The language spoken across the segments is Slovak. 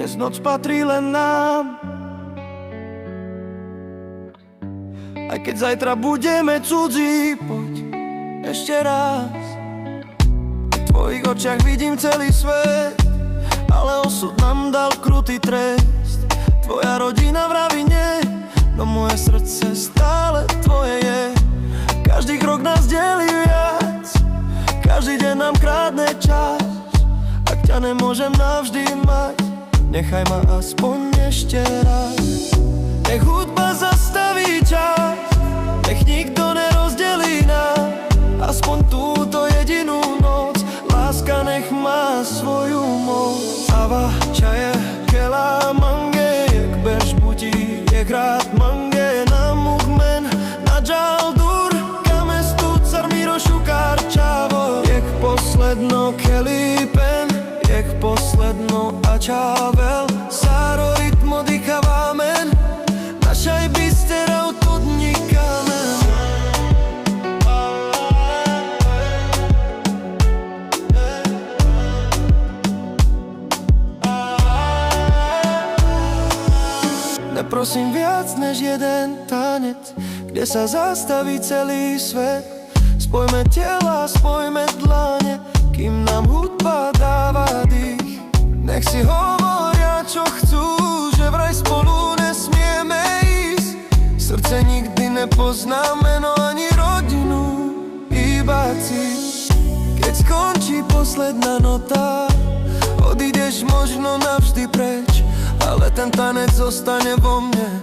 dnes noc patrí len nám. Aj keď zajtra budeme cudzí, poď ešte raz. V tvojich očiach vidím celý svet, ale osud nám dal krutý trest. Tvoja rodina vraví nie, no moje srdce stále tvoje je. Každý krok nás delí viac, každý deň nám krádne čas. Ak ťa nemôžem navždy mať, nechaj ma aspoň ešte raz. Nech hudba zastaví čas, nech nikto nerozdelí nás. Aspoň túto jedinú noc, láska nech má svoju moc. Ava čaje, kela mange, jak berž budí, jak rád mange. Na mukmen, na džaldur, kame stucar mi rošukár čavo. Jak posledno kelipen, jak posledno a čavel. Sáro rytmo dýchávámen, našaj bysterau тут никаме. Neprosím viac než jeden tanec, kde sa zastaví celý svet. Spojme tela, spojme dlane, kým nám hudba dáva dých. Nech si hovoria, čo chcú, že vraj spolu nesmieme ísť. Srdce nikdy nepoznáme, no ani rodinu, iba cít. Keď skončí posledná nota, odídeš možno navždy preč, ale ten tanec zostane vo mne,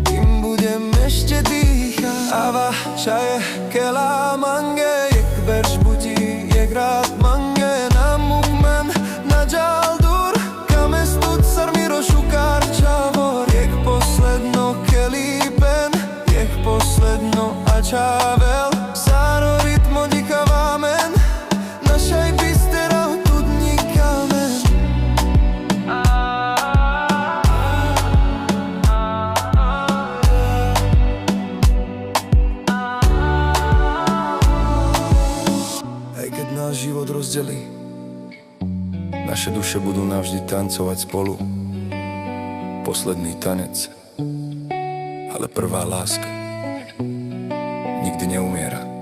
kým budem ešte dýchať. Ava čaje, kela mange, jak berž budí, jak rád mange. Na mukmen, na džaldur, kame stucar mi rošukár čavor. Jak posledno kelipen, jak posledno a čavel. Sáro rytmo dýchávámen, našaj bysterau тут никаме. Aj keď náš život rozdelí, naše duše budú navždy tancovať spolu. Posledný tanec, ale prvá láska nikdy neumiera.